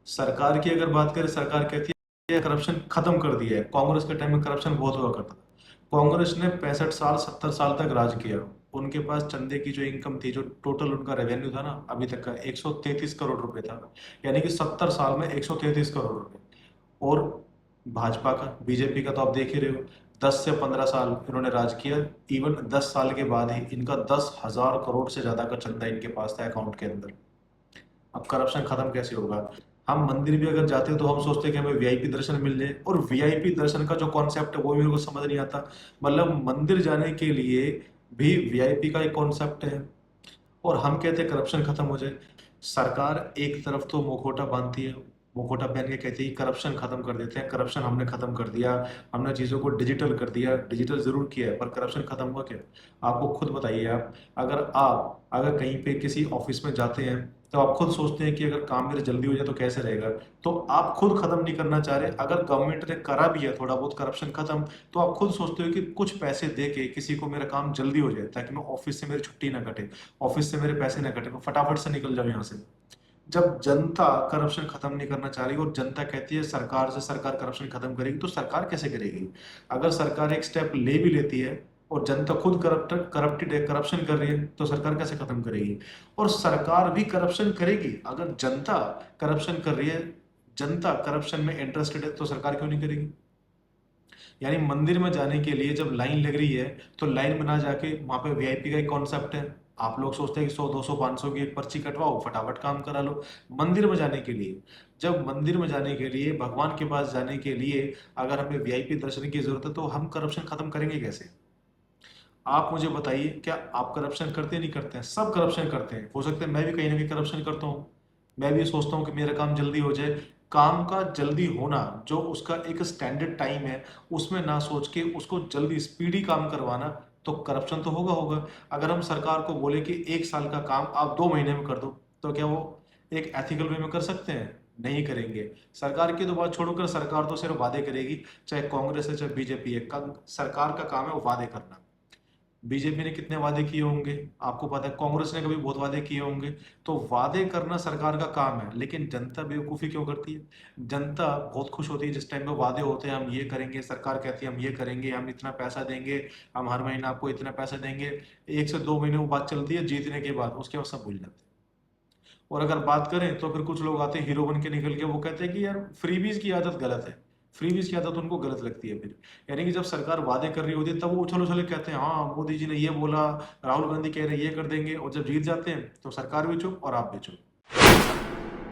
सरकार की अगर बात करें, सरकार कहती है करप्शन खत्म कर दिया है। कांग्रेस के टाइम में करप्शन बहुत हुआ करता था। कांग्रेस ने 65 साल 70 साल तक राज किया। उनके पास चंदे की जो इनकम थी, जो टोटल उनका रेवेन्यू था ना अभी तक का, 133 करोड़ रुपए था। यानी कि 70 साल में 133 करोड़ रुपए। और भाजपा का, बीजेपी का तो आप देख ही रहे हो, 10 से 15 साल इन्होंने राज किया। इवन 10 साल के बाद ही इनका 10,000 करोड़ से ज्यादा का चंदा इनके पास था अकाउंट के अंदर। अब करप्शन खत्म कैसे होगा? हम मंदिर भी अगर जाते हैं तो हम सोचते हैं कि हमें वीआईपी दर्शन मिल जाए, और वीआईपी दर्शन का जो कॉन्सेप्ट है वो भी मेरे को समझ नहीं आता। मतलब मंदिर जाने के लिए भी वीआईपी का एक कॉन्सेप्ट है, और हम कहते हैं करप्शन खत्म हो जाए। सरकार एक तरफ तो मुखौटा बांधती है, मुखौटा पहन के कहती है करप्शन खत्म कर देते हैं, करप्शन हमने खत्म कर दिया, हमने चीजों को डिजिटल कर दिया। डिजिटल जरूर किया है, पर करप्शन खत्म हुआ क्या? आपको खुद बताइए। आप अगर कहीं पे किसी ऑफिस में जाते हैं तो आप खुद सोचते हैं कि अगर काम मेरे जल्दी हो जाए तो कैसे रहेगा। तो आप खुद खत्म नहीं करना चाह रहे। अगर गवर्नमेंट ने करा भी है थोड़ा बहुत करप्शन खत्म, तो आप खुद सोचते हो कि कुछ पैसे दे के किसी को मेरा काम जल्दी हो जाए, ताकि मैं ऑफिस से मेरी छुट्टी ना कटे, ऑफिस से मेरे पैसे ना कटे, मैं फटाफट से निकल जाऊं यहाँ से। जब जनता करप्शन खत्म नहीं करना चाह रही और जनता कहती है सरकार से, सरकार करप्शन खत्म करेगी, तो सरकार कैसे करेगी? अगर सरकार एक स्टेप ले भी लेती है और जनता खुद करप्टेड है, करप्शन कर रही है, तो सरकार कैसे खत्म करेगी? और सरकार भी करप्शन करेगी अगर जनता करप्शन कर रही है। जनता करप्शन में इंटरेस्टेड है तो सरकार क्यों नहीं करेगी? यानी मंदिर में जाने के लिए जब लाइन लग रही है, तो लाइन में ना जाके वहां पे वीआईपी का एक कॉन्सेप्ट है। आप लोग सोचते हैं कि 100 200 500 की एक पर्ची कटवाओ, फटाफट काम करा लो। मंदिर में जाने के लिए, जब मंदिर में जाने के लिए, भगवान के पास जाने के लिए अगर हमें वीआईपी दर्शन की जरूरत है, तो हम करप्शन खत्म करेंगे कैसे? आप मुझे बताइए, क्या आप करप्शन करते नहीं करते हैं? सब करप्शन करते हैं। हो सकता है मैं भी कहीं ना कहीं करप्शन करता हूँ। मैं भी सोचता हूँ कि मेरा काम जल्दी हो जाए। काम का जल्दी होना, जो उसका एक स्टैंडर्ड टाइम है, उसमें ना सोच के उसको जल्दी स्पीडी काम करवाना, तो करप्शन तो होगा होगा। अगर हम सरकार को बोले कि 1 साल का काम आप 2 महीने में कर दो, तो क्या वो एक एथिकल वे में कर सकते हैं? नहीं करेंगे। सरकार की तो बात छोड़कर, सरकार तो सिर्फ वादे करेगी। चाहे कांग्रेस है चाहे बीजेपी है, सरकार का काम है वो वादे करना। बीजेपी ने कितने वादे किए होंगे आपको पता है, कांग्रेस ने कभी बहुत वादे किए होंगे। तो वादे करना सरकार का काम है, लेकिन जनता बेवकूफी क्यों करती है? जनता बहुत खुश होती है जिस टाइम पे वादे होते हैं, हम ये करेंगे, सरकार कहती है हम ये करेंगे, हम इतना पैसा देंगे, हम हर महीना आपको इतना पैसा देंगे। 1 से 2 महीने वो बात चलती है, जीतने के बाद उसके बाद सब भूल जाते हैं। और अगर बात करें तो फिर कुछ लोग आते हैं हीरो बन के निकल के, वो कहते हैं कि यार फ्रीबीज की आदत गलत है। फ्रीबीज की आदत उनको गलत लगती है फिर। यानी कि जब सरकार वादे कर रही होती है तब वो उछल उछल के कहते हैं हाँ मोदी जी ने ये बोला, राहुल गांधी कह रहे हैं ये कर देंगे, और जब जीत जाते हैं तो सरकार भी चुप और आप भी चुप।